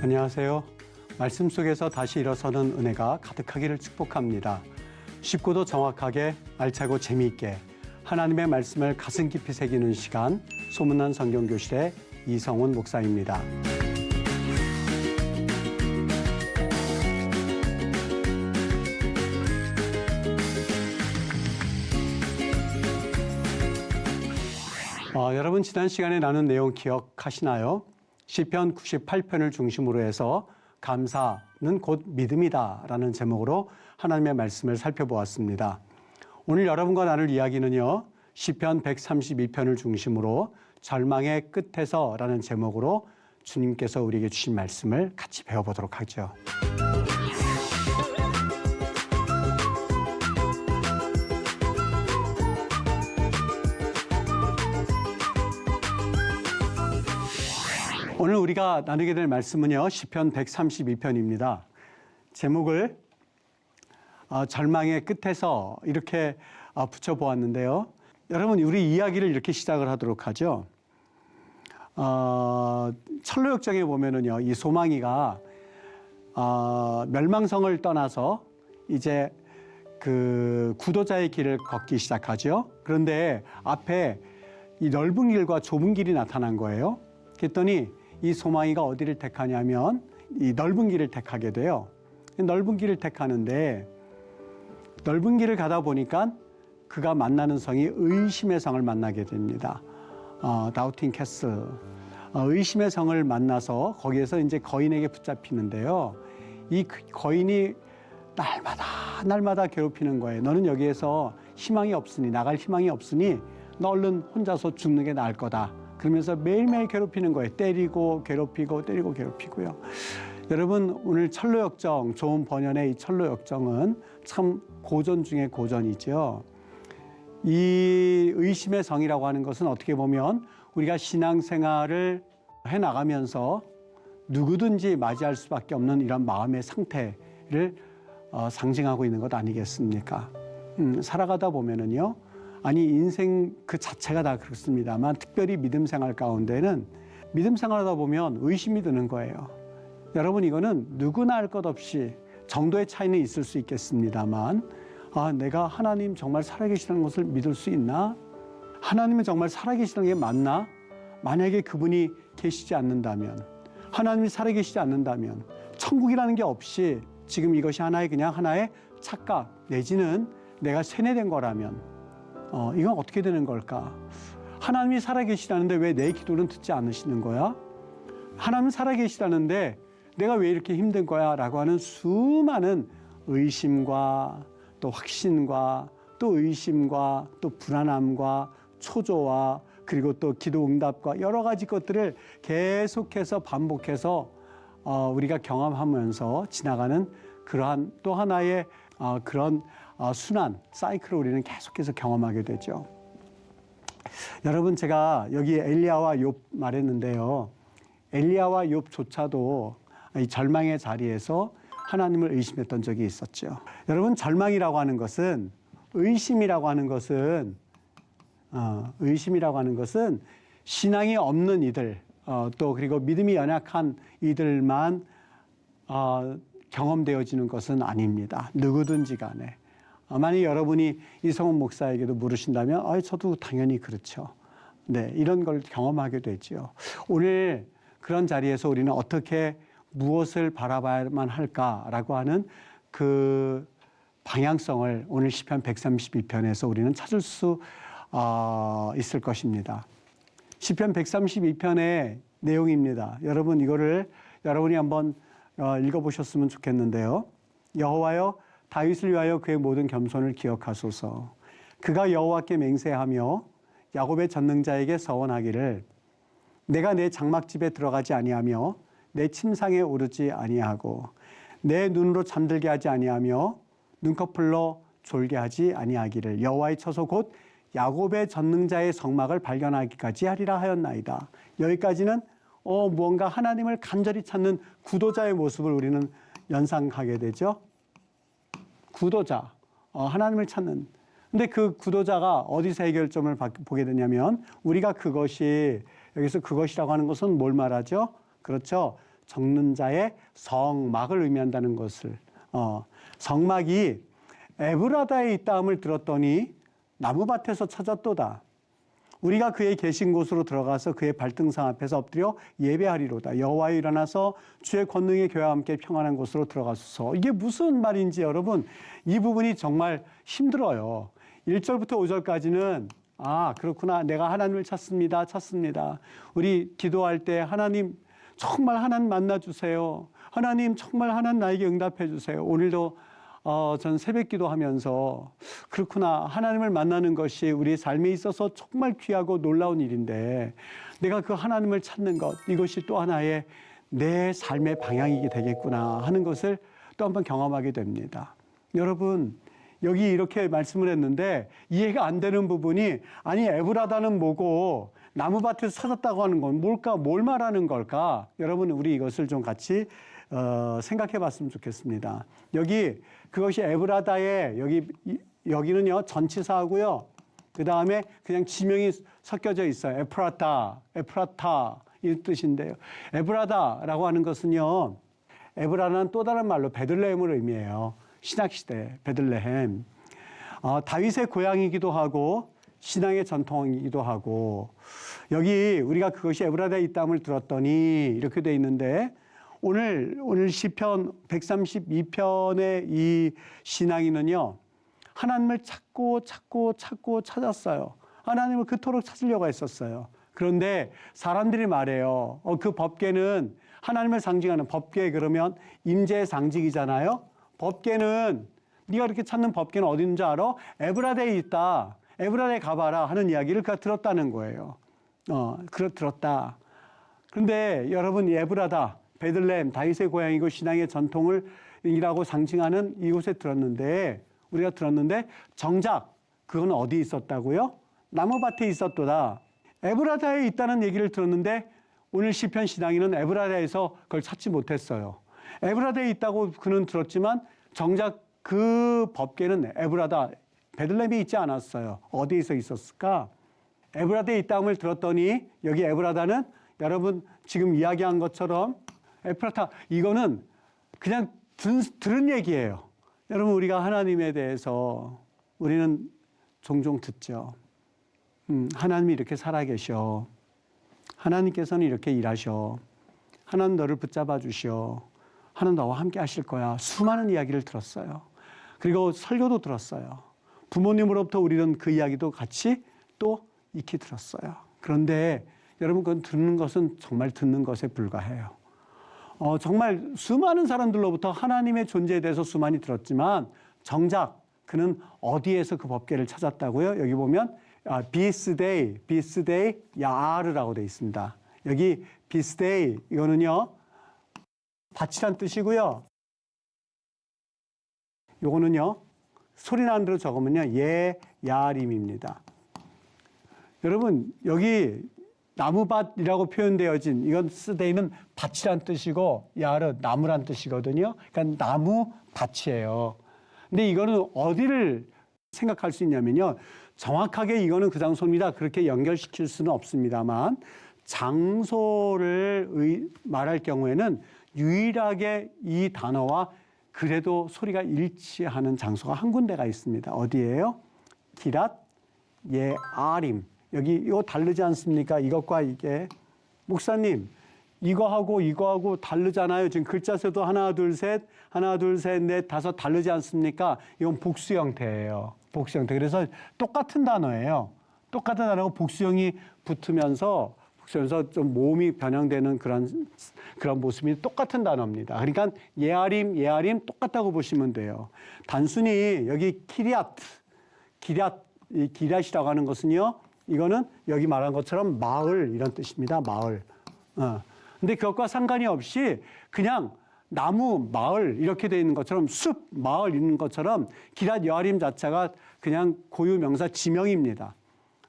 안녕하세요. 말씀 속에서 다시 일어서는 은혜가 가득하기를 축복합니다. 쉽고도 정확하게 알차고 재미있게 하나님의 말씀을 가슴 깊이 새기는 시간, 소문난 성경교실의 이성훈 목사입니다. 여러분 지난 시간에 나눈 내용 기억하시나요? 시편 98편을 중심으로 해서 감사는 곧 믿음이다 라는 제목으로 하나님의 말씀을 살펴보았습니다. 오늘 여러분과 나눌 이야기는요, 시편 132편을 중심으로 절망의 끝에서 라는 제목으로 주님께서 우리에게 주신 말씀을 같이 배워보도록 하죠. 오늘 우리가 나누게 될 말씀은요, 시편 132편입니다. 제목을 절망의 끝에서 이렇게 붙여보았는데요. 여러분, 우리 이야기를 이렇게 시작을 하도록 하죠. 철로역정에 보면은요, 이 소망이가 멸망성을 떠나서 이제 그 구도자의 길을 걷기 시작하죠. 그런데 앞에 이 넓은 길과 좁은 길이 나타난 거예요. 그랬더니 이 소망이가 어디를 택하냐면 이 넓은 길을 택하게 돼요. 넓은 길을 택하는데 넓은 길을 가다 보니까 그가 만나는 성이 의심의 성을 만나게 됩니다. 다우팅 캐슬. 의심의 성을 만나서 거기에서 이제 거인에게 붙잡히는데요. 이 거인이 날마다 괴롭히는 거예요. 너는 여기에서 희망이 없으니, 나갈 희망이 없으니 너 얼른 혼자서 죽는 게 나을 거다. 그러면서 매일매일 괴롭히는 거예요. 때리고 괴롭히고 때리고 괴롭히고요. 여러분, 오늘 철로역정, 좋은 번연의 이 철로역정은 참 고전 중에 고전이죠. 이 의심의 성이라고 하는 것은 어떻게 보면 우리가 신앙생활을 해나가면서 누구든지 맞이할 수밖에 없는 이런 마음의 상태를 상징하고 있는 것 아니겠습니까? 살아가다 보면은요, 아니 인생 그 자체가 다 그렇습니다만 특별히 믿음 생활 가운데는 믿음 생활하다 보면 의심이 드는 거예요. 여러분, 이거는 누구나 할 것 없이 정도의 차이는 있을 수 있겠습니다만 내가 하나님 정말 살아계시다는 것을 믿을 수 있나? 하나님은 정말 살아계시다는 게 맞나? 만약에 그분이 계시지 않는다면, 하나님이 살아계시지 않는다면, 천국이라는 게 없이 지금 이것이 그냥 하나의 착각 내지는 내가 세뇌된 거라면 이건 어떻게 되는 걸까? 하나님이 살아계시다는데 왜 내 기도는 듣지 않으시는 거야? 하나님 살아계시다는데 내가 왜 이렇게 힘든 거야? 라고 하는 수많은 의심과 또 확신과 또 의심과 또 불안함과 초조와 그리고 또 기도 응답과 여러 가지 것들을 계속해서 반복해서 우리가 경험하면서 지나가는 그러한 또 하나의 그런 순환, 사이클을 우리는 계속해서 경험하게 되죠. 여러분, 제가 여기 엘리야와 욥 말했는데요. 엘리야와 욥조차도 이 절망의 자리에서 하나님을 의심했던 적이 있었죠. 여러분, 절망이라고 하는 것은, 의심이라고 하는 것은 신앙이 없는 이들, 또 그리고 믿음이 연약한 이들만 경험되어지는 것은 아닙니다. 누구든지 간에. 만약 여러분이 이성훈 목사에게도 물으신다면 저도 당연히 그렇죠. 네, 이런 걸 경험하게 되죠. 오늘 그런 자리에서 우리는 어떻게 무엇을 바라봐야만 할까라고 하는 그 방향성을 오늘 시편 132편에서 우리는 찾을 수 있을 것입니다. 시편 132편의 내용입니다. 여러분, 이거를 여러분이 한번 읽어보셨으면 좋겠는데요. 여호와여, 다윗을 위하여 그의 모든 겸손을 기억하소서. 그가 여호와께 맹세하며 야곱의 전능자에게 서원하기를 내가 내 장막집에 들어가지 아니하며 내 침상에 오르지 아니하고 내 눈으로 잠들게 하지 아니하며 눈꺼풀로 졸게 하지 아니하기를 여호와의 처소 곧 야곱의 전능자의 성막을 발견하기까지 하리라 하였나이다. 여기까지는 무언가 하나님을 간절히 찾는 구도자의 모습을 우리는 연상하게 되죠. 구도자, 하나님을 찾는. 근데 그 구도자가 어디서 해결점을 보게 되냐면 우리가 그것이, 여기서 그것이라고 하는 것은 뭘 말하죠? 그렇죠. 적는 자의 성막을 의미한다는 것을. 성막이 에브라다에 있다함을 들었더니 나무밭에서 찾았도다. 우리가 그의 계신 곳으로 들어가서 그의 발등상 앞에서 엎드려 예배하리로다. 여호와여 일어나서 주의 권능의 교회와 함께 평안한 곳으로 들어가소서. 이게 무슨 말인지 여러분, 이 부분이 정말 힘들어요. 1절부터 5절까지는 그렇구나. 내가 하나님을 찾습니다. 우리 기도할 때 하나님 정말 하나님 만나주세요. 하나님 정말 하나님 나에게 응답해 주세요. 오늘도 전 새벽 기도하면서 그렇구나. 하나님을 만나는 것이 우리의 삶에 있어서 정말 귀하고 놀라운 일인데 내가 그 하나님을 찾는 것, 이것이 또 하나의 내 삶의 방향이 되겠구나 하는 것을 또 한번 경험하게 됩니다. 여러분, 여기 이렇게 말씀을 했는데 이해가 안 되는 부분이 아니 에브라다는 뭐고 나무밭에서 찾았다고 하는 건 뭘까? 뭘 말하는 걸까? 여러분, 우리 이것을 좀 같이 생각해 봤으면 좋겠습니다. 여기 그것이 에브라다의 여기는요 전치사하고요. 그 다음에 그냥 지명이 섞여져 있어요. 에프라타 이 뜻인데요. 에브라다라고 하는 것은요. 에브라는 또 다른 말로 베들레헴을 의미해요. 신학시대 베들레헴. 다윗의 고향이기도 하고 신앙의 전통이기도 하고 여기 우리가 그것이 에브라다에 있다함을 들었더니 이렇게 돼 있는데 오늘 시편 132편의 이 신앙인은요. 하나님을 찾고 찾았어요. 하나님을 그토록 찾으려고 했었어요. 그런데 사람들이 말해요. 그 법궤는 하나님을 상징하는 법궤 그러면 임재의 상징이잖아요. 법궤는 네가 이렇게 찾는 법궤는 어디 있는 줄 알아? 에브라다에 있다. 에브라다에 가봐라 하는 이야기를 그가 들었다는 거예요. 들었다. 그런데 여러분 에브라다 베들레헴 다윗의 고향이고 신앙의 전통을 이라고 상징하는 이곳에 우리가 들었는데 정작 그건 어디 있었다고요? 나무밭에 있었도다. 에브라다에 있다는 얘기를 들었는데 오늘 시편 신앙인은 에브라다에서 그걸 찾지 못했어요. 에브라다에 있다고 그는 들었지만 정작 그 법궤는 에브라다 베들레헴에 있지 않았어요. 어디에서 있었을까? 에브라다에 있다함을 들었더니 여기 에브라다는 여러분 지금 이야기한 것처럼 에프라타 이거는 그냥 들은 얘기예요. 여러분 우리가 하나님에 대해서 우리는 종종 듣죠. 하나님이 이렇게 살아계셔. 하나님께서는 이렇게 일하셔. 하나님 너를 붙잡아 주시오. 하나님 너와 함께 하실 거야. 수많은 이야기를 들었어요. 그리고 설교도 들었어요. 부모님으로부터 우리는 그 이야기도 같이 또 익히 들었어요. 그런데 여러분 그건 듣는 것은 정말 듣는 것에 불과해요. 정말 수많은 사람들로부터 하나님의 존재에 대해서 수많이 들었지만 정작 그는 어디에서 그 법궤를 찾았다고요? 여기 보면 비스데이 야르라고 되어 있습니다. 여기 비스데이 이거는요 밭이란 뜻이고요. 요거는요 소리 나는 대로 적으면요 야림입니다. 여러분 여기 나무밭이라고 표현되어진 이건 스데이는 밭이란 뜻이고 야르 나무란 뜻이거든요. 그러니까 나무밭이에요. 근데 이거는 어디를 생각할 수 있냐면요. 정확하게 이거는 그 장소입니다. 그렇게 연결시킬 수는 없습니다만 장소를 말할 경우에는 유일하게 이 단어와 그래도 소리가 일치하는 장소가 한 군데가 있습니다. 어디예요? 기랏 예아림. 여기 이거 다르지 않습니까? 이것과 이게. 목사님, 이거하고 다르잖아요. 지금 글자 수도 하나, 둘, 셋, 넷, 다섯 다르지 않습니까? 이건 복수 형태예요. 복수 형태. 그래서 똑같은 단어예요. 똑같은 단어가 복수형이 붙으면서 좀 모음이 변형되는 그런 모습이 똑같은 단어입니다. 그러니까 예아림 똑같다고 보시면 돼요. 단순히 여기 기랏이라고 하는 것은요. 이거는 여기 말한 것처럼 마을 이런 뜻입니다. 마을. 근데 그것과 상관이 없이 그냥 나무, 마을 이렇게 되어 있는 것처럼 숲, 마을 있는 것처럼 기랏 여아림 자체가 그냥 고유 명사 지명입니다.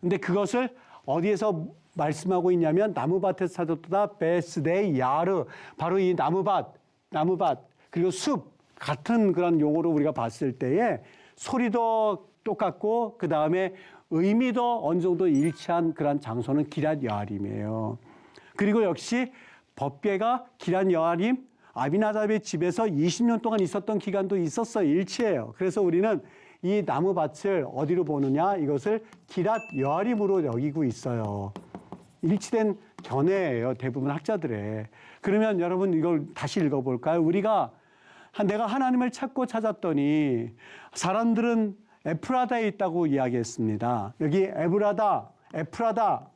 근데 그것을 어디에서 말씀하고 있냐면 나무밭에서 찾았다 베스데이 야르 바로 이 나무밭 그리고 숲 같은 그런 용어로 우리가 봤을 때에 소리도 똑같고 그 다음에 의미도 어느 정도 일치한 그런 장소는 기랏 여아림이에요. 그리고 역시 법궤가 기란 여아림 아비나답의 집에서 20년 동안 있었던 기간도 있었어요. 일치해요. 그래서 우리는 이 나무밭을 어디로 보느냐? 이것을 기랏 여아림으로 여기고 있어요. 일치된 견해예요. 대부분 학자들의. 그러면 여러분 이걸 다시 읽어볼까요? 우리가 내가 하나님을 찾고 찾았더니 사람들은 에프라다에 있다고 이야기했습니다. 여기 에프라다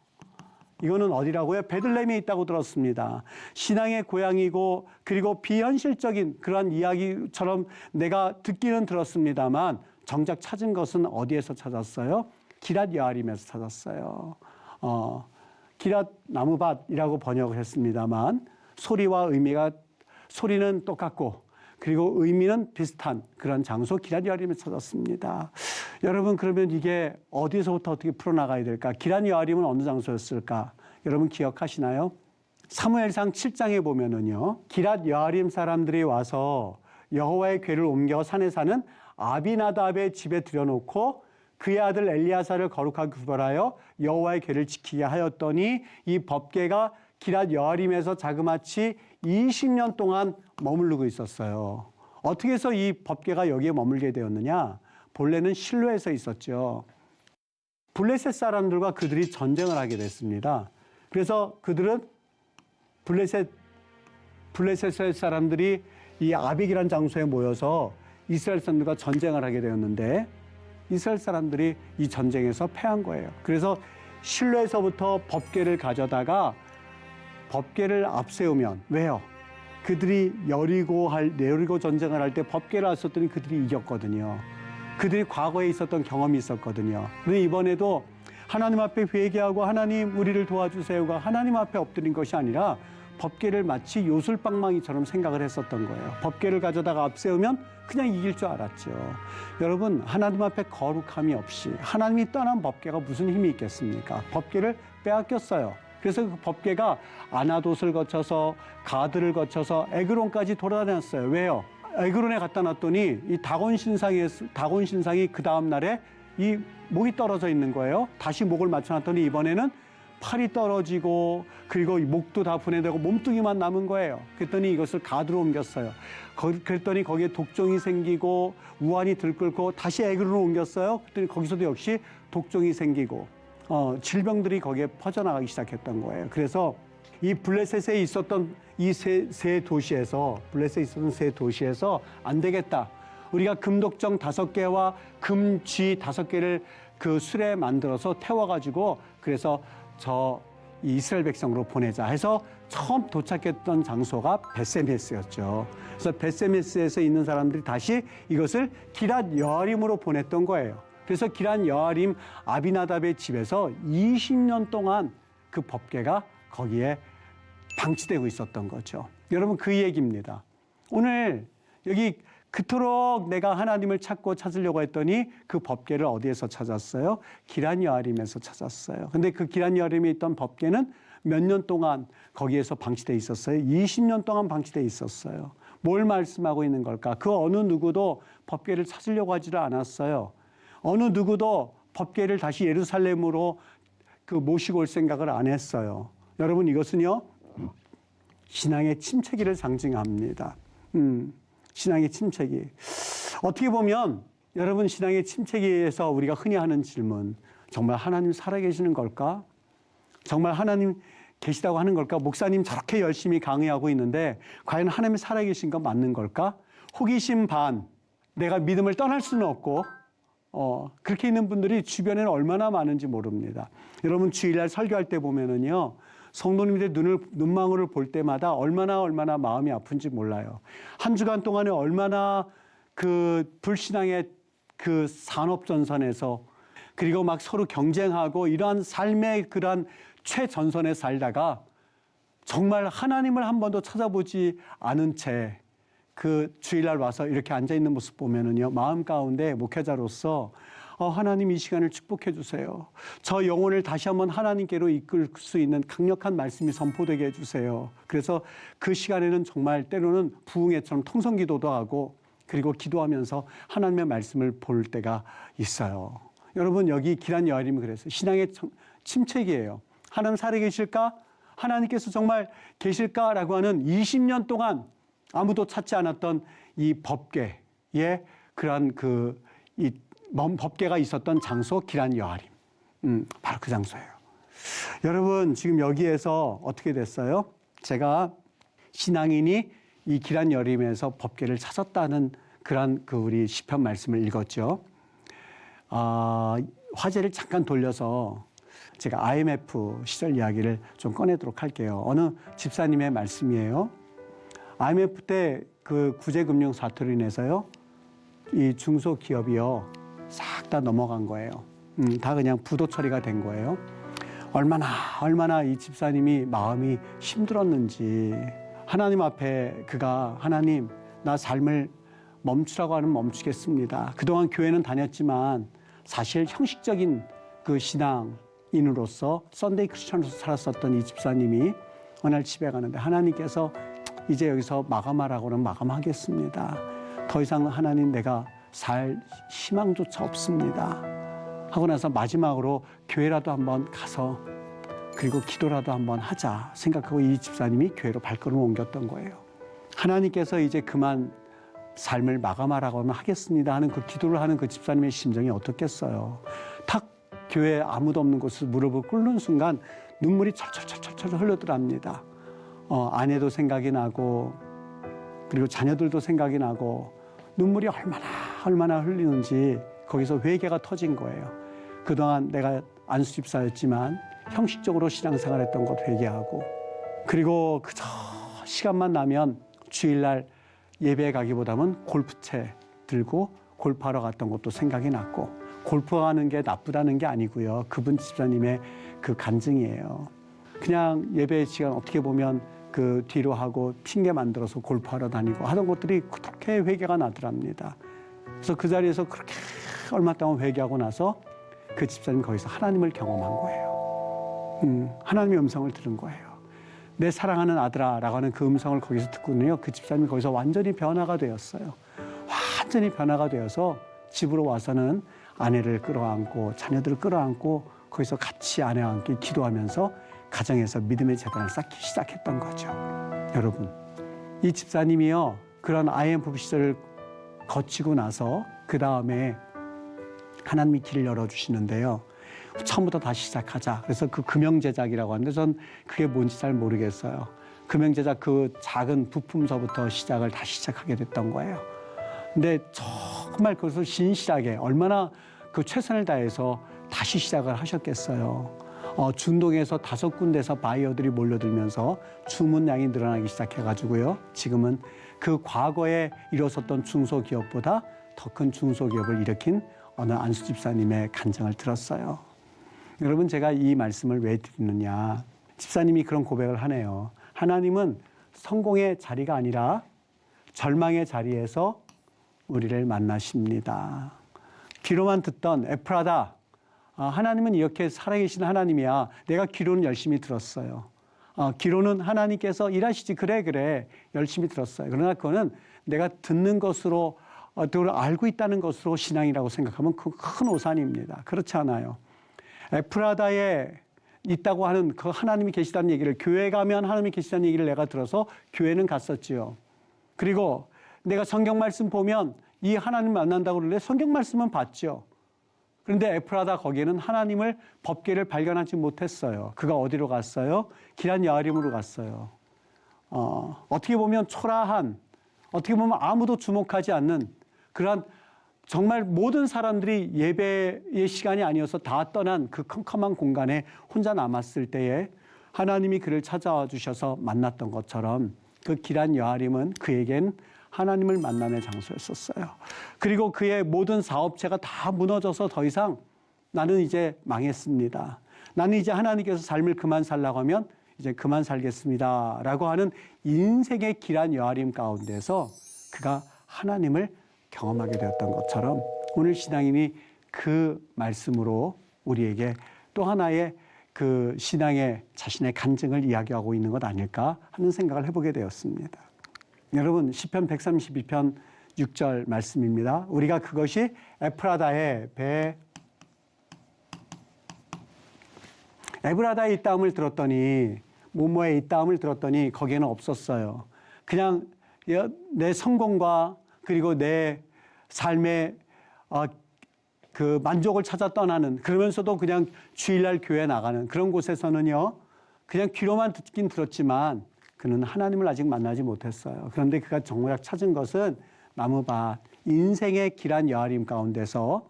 이거는 어디라고요? 베들레헴에 있다고 들었습니다. 신앙의 고향이고 그리고 비현실적인 그러한 이야기처럼 내가 듣기는 들었습니다만 정작 찾은 것은 어디에서 찾았어요? 기랏 여아림에서 찾았어요. 기랏 나무밭이라고 번역을 했습니다만 소리는 똑같고 그리고 의미는 비슷한 그런 장소 기랏 여아림을 찾았습니다. 여러분 그러면 이게 어디서부터 어떻게 풀어나가야 될까? 기랏 여아림은 어느 장소였을까? 여러분 기억하시나요? 사무엘상 7장에 보면은요. 기랏 여아림 사람들이 와서 여호와의 궤를 옮겨 산에 사는 아비나답의 집에 들여놓고 그의 아들 엘리야사를 거룩하게 구별하여 여호와의 궤를 지키게 하였더니 이 법궤가 기랏 여아림에서 자그마치 20년 동안 머무르고 있었어요. 어떻게 해서 이 법궤가 여기에 머물게 되었느냐? 본래는 실로에서 있었죠. 블레셋 사람들과 그들이 전쟁을 하게 됐습니다. 그래서 그들은 블레셋 사람들이 이 아벡이라는 장소에 모여서 이스라엘 사람들과 전쟁을 하게 되었는데 이스라엘 사람들이 이 전쟁에서 패한 거예요. 그래서 실로에서부터 법궤를 가져다가 법궤를 앞세우면 왜요? 그들이 여리고 전쟁을 할 때 법궤를 앞섰더니 그들이 이겼거든요. 그들이 과거에 있었던 경험이 있었거든요. 그런데 이번에도 하나님 앞에 회개하고 하나님 우리를 도와주세요가 하나님 앞에 엎드린 것이 아니라 법궤를 마치 요술방망이처럼 생각을 했었던 거예요. 법궤를 가져다가 앞세우면 그냥 이길 줄 알았죠. 여러분 하나님 앞에 거룩함이 없이 하나님이 떠난 법궤가 무슨 힘이 있겠습니까? 법궤를 빼앗겼어요. 그래서 그 법궤가 아나돗을 거쳐서 가드를 거쳐서 에그론까지 돌아다녔어요. 왜요? 에그론에 갖다 놨더니 이 다곤 신상이 그 다음 날에 이 목이 떨어져 있는 거예요. 다시 목을 맞춰놨더니 이번에는 팔이 떨어지고 그리고 목도 다 분해되고 몸뚱이만 남은 거예요. 그랬더니 이것을 가드로 옮겼어요. 그랬더니 거기에 독종이 생기고 우환이 들끓고 다시 에그론으로 옮겼어요. 그랬더니 거기서도 역시 독종이 생기고 질병들이 거기에 퍼져나가기 시작했던 거예요. 그래서 이 블레셋에 있었던 이 세 도시에서 안 되겠다. 우리가 금독정 5개와 금쥐 5개를 그 수레에 만들어서 태워가지고 그래서 저 이스라엘 백성으로 보내자 해서 처음 도착했던 장소가 벳세메스였죠. 그래서 벳세메스에서 있는 사람들이 다시 이것을 기랏 여아림으로 보냈던 거예요. 그래서 기랏 여아림 아비나답의 집에서 20년 동안 그 법궤가 거기에 방치되고 있었던 거죠. 여러분 그 얘기입니다. 오늘 여기 그토록 내가 하나님을 찾으려고 했더니 그 법궤를 어디에서 찾았어요? 기란 여아림에서 찾았어요. 근데 그 기란 여아림에 있던 법궤는 몇 년 동안 거기에서 방치되어 있었어요? 20년 동안 방치되어 있었어요. 뭘 말씀하고 있는 걸까? 그 어느 누구도 법궤를 찾으려고 하지를 않았어요. 어느 누구도 법궤를 다시 예루살렘으로 모시고 올 생각을 안 했어요. 여러분 이것은요. 신앙의 침체기를 상징합니다. 신앙의 침체기. 어떻게 보면 여러분 신앙의 침체기에서 우리가 흔히 하는 질문, 정말 하나님 살아계시는 걸까? 정말 하나님 계시다고 하는 걸까? 목사님 저렇게 열심히 강의하고 있는데 과연 하나님이 살아계신 거 맞는 걸까? 호기심 반, 내가 믿음을 떠날 수는 없고 그렇게 있는 분들이 주변에는 얼마나 많은지 모릅니다. 여러분 주일날 설교할 때 보면은요. 성도님들의 눈망울을 볼 때마다 얼마나 마음이 아픈지 몰라요. 한 주간 동안에 얼마나 그 불신앙의 그 산업전선에서 그리고 막 서로 경쟁하고 이러한 삶의 그러한 최전선에 살다가 정말 하나님을 한 번도 찾아보지 않은 채 그 주일날 와서 이렇게 앉아있는 모습 보면은요, 마음 가운데 목회자로서 하나님 이 시간을 축복해 주세요. 저 영혼을 다시 한번 하나님께로 이끌 수 있는 강력한 말씀이 선포되게 해주세요. 그래서 그 시간에는 정말 때로는 부흥회처럼 통성기도도 하고 그리고 기도하면서 하나님의 말씀을 볼 때가 있어요. 여러분 여기 기란 여아림이 그랬어요. 신앙의 침체기예요. 하나님 살아계실까? 하나님께서 정말 계실까라고 하는 20년 동안 아무도 찾지 않았던 이 법궤의 그러한 이 법궤가 있었던 장소 기란 여아림. 바로 그 장소예요. 여러분 지금 여기에서 어떻게 됐어요? 제가 신앙인이 이 기란 여아림에서 법궤를 찾았다는 그런 우리 시편 말씀을 읽었죠. 화제를 잠깐 돌려서 제가 IMF 시절 이야기를 좀 꺼내도록 할게요. 어느 집사님의 말씀이에요. IMF 때 그 구제금융 사태로 인해서요, 이 중소기업이요, 싹 다 넘어간 거예요. 다 그냥 부도 처리가 된 거예요. 얼마나 이 집사님이 마음이 힘들었는지, 하나님 앞에 하나님, 나 삶을 멈추라고 하면 멈추겠습니다. 그동안 교회는 다녔지만 사실 형식적인 그 신앙인으로서 썬데이 크리스천으로서 살았었던 이 집사님이 어느 날 집에 가는데 하나님께서 이제 여기서 마감하라고는 마감하겠습니다. 더 이상 하나님 내가 살 희망조차 없습니다. 하고 나서 마지막으로 교회라도 한번 가서 그리고 기도라도 한번 하자 생각하고 이 집사님이 교회로 발걸음을 옮겼던 거예요. 하나님께서 이제 그만 삶을 마감하라고 하면 하겠습니다 하는 그 기도를 하는 그 집사님의 심정이 어떻겠어요. 탁 교회에 아무도 없는 곳에서 무릎을 꿇는 순간 눈물이 철철철철 흘러들어갑니다. 아내도 생각이 나고 그리고 자녀들도 생각이 나고 눈물이 얼마나 흘리는지 거기서 회개가 터진 거예요. 그동안 내가 안수 집사였지만 형식적으로 신앙생활했던 것 회개하고 그리고 그저 시간만 나면 주일날 예배에 가기보다는 골프채 들고 골프하러 갔던 것도 생각이 났고 골프하는 게 나쁘다는 게 아니고요. 그분 집사님의 그 간증이에요. 그냥 예배 시간 어떻게 보면 그 뒤로 하고 핑계 만들어서 골프하러 다니고 하던 것들이 그렇게 회개가 나더랍니다. 그래서 그 자리에서 그렇게 얼마 동안 회개하고 나서 그 집사님 거기서 하나님을 경험한 거예요. 하나님의 음성을 들은 거예요. 내 사랑하는 아들아 라고 하는 그 음성을 거기서 듣고는요. 그 집사님이 거기서 완전히 변화가 되었어요. 완전히 변화가 되어서 집으로 와서는 아내를 끌어안고 자녀들을 끌어안고 거기서 같이 아내와 함께 기도하면서 가정에서 믿음의 재단을 쌓기 시작했던 거죠. 여러분, 이 집사님이요. 그런 IMF 시절을 거치고 나서 그 다음에 하나님이 길을 열어주시는데요. 처음부터 다시 시작하자. 그래서 그 금형제작이라고 하는데 전 그게 뭔지 잘 모르겠어요. 금형제작 그 작은 부품서부터 시작을 다시 시작하게 됐던 거예요. 근데 정말 그것을 신실하게 얼마나 그 최선을 다해서 다시 시작을 하셨겠어요. 중동에서 5군데서 바이어들이 몰려들면서 주문량이 늘어나기 시작해가지고요. 지금은 그 과거에 일어섰던 중소기업보다 더 큰 중소기업을 일으킨 어느 안수 집사님의 간증을 들었어요. 여러분 제가 이 말씀을 왜 드리느냐. 집사님이 그런 고백을 하네요. 하나님은 성공의 자리가 아니라 절망의 자리에서 우리를 만나십니다. 귀로만 듣던 에프라다. 하나님은 이렇게 살아계신 하나님이야. 내가 귀로는 열심히 들었어요. 귀로는 하나님께서 일하시지. 그래. 열심히 들었어요. 그러나 그거는 내가 듣는 것으로 그걸 알고 있다는 것으로 신앙이라고 생각하면 그 큰 오산입니다. 그렇지 않아요. 에프라다에 있다고 하는 그 하나님이 계시다는 얘기를 교회 가면 하나님이 계시다는 얘기를 내가 들어서 교회는 갔었지요. 그리고 내가 성경 말씀 보면 이 하나님 만난다고 그러는데 성경 말씀은 봤죠. 그런데 에프라다 거기에는 하나님을 법궤를 발견하지 못했어요. 그가 어디로 갔어요? 기란 여아림으로 갔어요. 어떻게 보면 초라한, 어떻게 보면 아무도 주목하지 않는 그러한 정말 모든 사람들이 예배의 시간이 아니어서 다 떠난 그 컴컴한 공간에 혼자 남았을 때에 하나님이 그를 찾아와 주셔서 만났던 것처럼 그 기란 여아림은 그에겐 하나님을 만남의 장소였었어요. 그리고 그의 모든 사업체가 다 무너져서 더 이상 나는 이제 망했습니다. 나는 이제 하나님께서 삶을 그만 살라고 하면 이제 그만 살겠습니다. 라고 하는 인생의 기란 여아림 가운데서 그가 하나님을 경험하게 되었던 것처럼 오늘 신앙인이 그 말씀으로 우리에게 또 하나의 그 신앙의 자신의 간증을 이야기하고 있는 것 아닐까 하는 생각을 해보게 되었습니다. 여러분 시편 132편 6절 말씀입니다. 우리가 그것이 에프라다의 에브라다에 있다음을 들었더니 뭐뭐에 있다함을 들었더니 거기에는 없었어요. 그냥 내 성공과 그리고 내 삶의 그 만족을 찾아 떠나는, 그러면서도 그냥 주일날 교회 나가는 그런 곳에서는요, 그냥 귀로만 듣긴 들었지만 그는 하나님을 아직 만나지 못했어요. 그런데 그가 정작 찾은 것은 나무밭, 인생의 길한 여아림 가운데서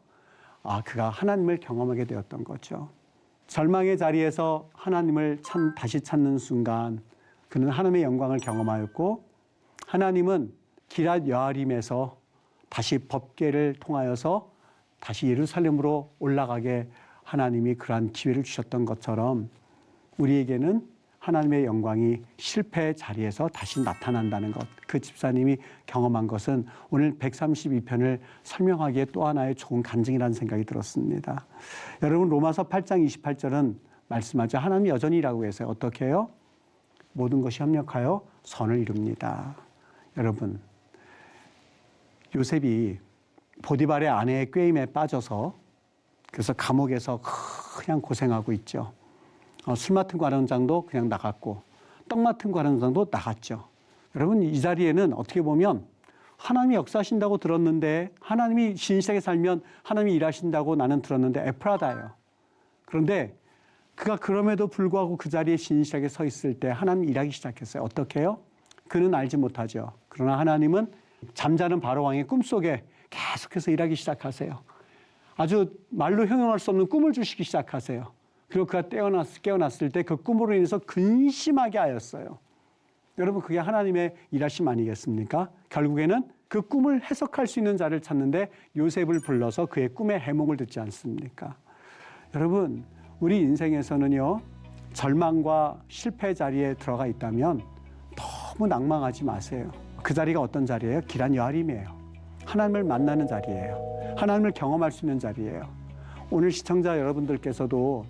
그가 하나님을 경험하게 되었던 거죠. 절망의 자리에서 하나님을 다시 찾는 순간 그는 하나님의 영광을 경험하였고, 하나님은 기럇 여아림에서 다시 법궤를 통하여서 다시 예루살렘으로 올라가게 하나님이 그러한 기회를 주셨던 것처럼 우리에게는 하나님의 영광이 실패의 자리에서 다시 나타난다는 것, 그 집사님이 경험한 것은 오늘 132편을 설명하기에 또 하나의 좋은 간증이라는 생각이 들었습니다. 여러분, 로마서 8장 28절은 말씀하죠. 하나님이 여전히 일하고 계세요. 어떻게 해요? 모든 것이 협력하여 선을 이룹니다. 여러분, 요셉이 보디발의 아내의 꾀임에 빠져서 그래서 감옥에서 그냥 고생하고 있죠. 술 맡은 관원장도 그냥 나갔고 떡 맡은 관원장도 나갔죠. 여러분, 이 자리에는 어떻게 보면 하나님이 역사하신다고 들었는데, 하나님이 신실하게 살면 하나님이 일하신다고 나는 들었는데 에프라다예요. 그런데 그가 그럼에도 불구하고 그 자리에 신실하게 서 있을 때 하나님이 일하기 시작했어요. 어떻게 해요? 그는 알지 못하죠. 그러나 하나님은 잠자는 바로왕의 꿈속에 계속해서 일하기 시작하세요. 아주 말로 형용할 수 없는 꿈을 주시기 시작하세요. 그리고 그가 깨어났을 때 그 꿈으로 인해서 근심하게 하였어요. 여러분, 그게 하나님의 일하심 아니겠습니까? 결국에는 그 꿈을 해석할 수 있는 자를 찾는데 요셉을 불러서 그의 꿈의 해몽을 듣지 않습니까? 여러분, 우리 인생에서는요, 절망과 실패 자리에 들어가 있다면 너무 낭망하지 마세요. 그 자리가 어떤 자리예요? 기럇 여아림이에요. 하나님을 만나는 자리예요. 하나님을 경험할 수 있는 자리예요. 오늘 시청자 여러분들께서도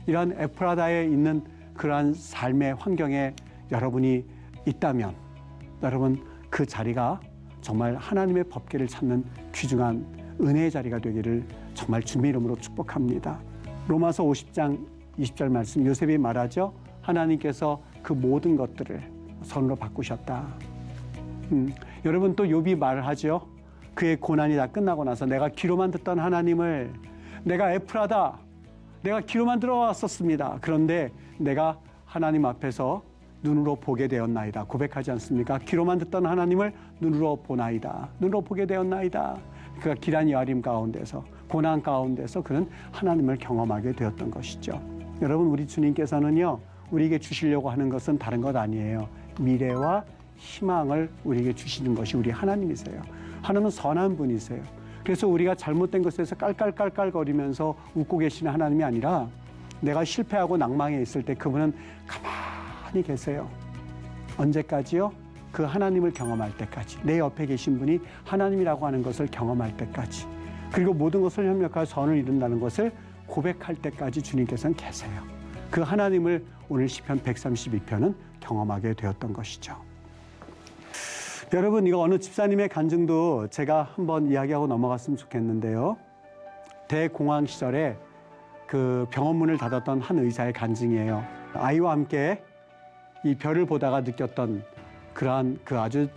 이러한 에프라다에 있는 그러한 삶의 환경에 여러분이 있다면, 여러분, 그 자리가 정말 하나님의 법궤를 찾는 귀중한 은혜의 자리가 되기를 정말 주님의 이름으로 축복합니다. 로마서 50장 20절 말씀, 요셉이 말하죠. 하나님께서 그 모든 것들을 선으로 바꾸셨다. 여러분, 또 욥이 말을 하죠. 그의 고난이 다 끝나고 나서 내가 귀로만 듣던 하나님을, 내가 에프라다, 내가 귀로만 들어왔었습니다. 그런데 내가 하나님 앞에서 눈으로 보게 되었나이다. 고백하지 않습니까? 귀로만 듣던 하나님을 눈으로 보나이다. 눈으로 보게 되었나이다. 그가 기럇 여아림 가운데서, 고난 가운데서 그는 하나님을 경험하게 되었던 것이죠. 여러분, 우리 주님께서는요, 우리에게 주시려고 하는 것은 다른 것 아니에요. 미래와 희망을 우리에게 주시는 것이 우리 하나님이세요. 하나님은 선한 분이세요. 그래서 우리가 잘못된 것에서 깔깔깔깔거리면서 웃고 계시는 하나님이 아니라, 내가 실패하고 낭망해 있을 때 그분은 가만히 계세요. 언제까지요? 그 하나님을 경험할 때까지. 내 옆에 계신 분이 하나님이라고 하는 것을 경험할 때까지. 그리고 모든 것을 협력하여 선을 이룬다는 것을 고백할 때까지 주님께서는 계세요. 그 하나님을 오늘 시편 132편은 경험하게 되었던 것이죠. 여러분, 이거 어느 집사님의 간증도 제가 한번 이야기하고 넘어갔으면 좋겠는데요. 대공황 시절에 그 병원문을 닫았던 한 의사의 간증이에요. 아이와 함께 이 별을 보다가 느꼈던 그러한 그 아주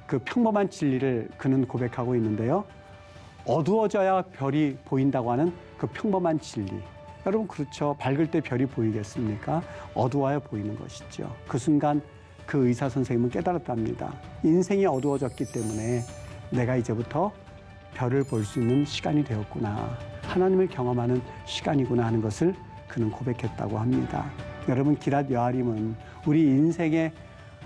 그 평범한 진리를 그는 고백하고 있는데요. 어두워져야 별이 보인다고 하는 그 평범한 진리. 여러분, 그렇죠. 밝을 때 별이 보이겠습니까? 어두워야 보이는 것이죠. 그 순간 그 의사 선생님은 깨달았답니다. 인생이 어두워졌기 때문에 내가 이제부터 별을 볼 수 있는 시간이 되었구나. 하나님을 경험하는 시간이구나 하는 것을 그는 고백했다고 합니다. 여러분, 기럇 여아림은 우리 인생의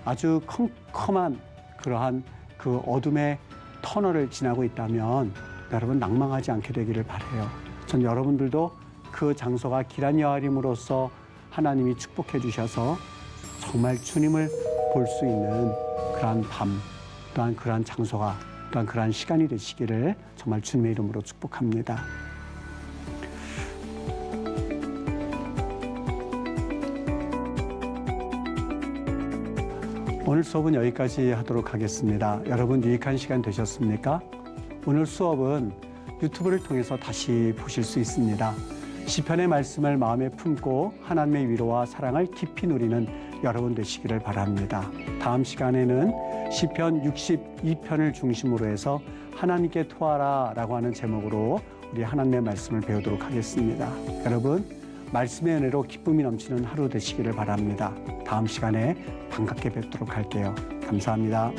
아주 컴컴한 그러한 그 어둠의 터널을 지나고 있다면 여러분, 낭망하지 않게 되기를 바라요. 전 여러분들도 그 장소가 기럇 여아림으로써 하나님이 축복해 주셔서 정말 주님을 볼 수 있는 그러한 밤, 또한 그러한 장소가, 또한 그러한 시간이 되시기를 정말 주님의 이름으로 축복합니다. 오늘 수업은 여기까지 하도록 하겠습니다. 여러분, 유익한 시간 되셨습니까? 오늘 수업은 유튜브를 통해서 다시 보실 수 있습니다. 시편의 말씀을 마음에 품고 하나님의 위로와 사랑을 깊이 누리는 여러분 되시기를 바랍니다. 다음 시간에는 시편 62편을 중심으로 해서 하나님께 토하라라고 하는 제목으로 우리 하나님의 말씀을 배우도록 하겠습니다. 여러분, 말씀의 은혜로 기쁨이 넘치는 하루 되시기를 바랍니다. 다음 시간에 반갑게 뵙도록 할게요. 감사합니다.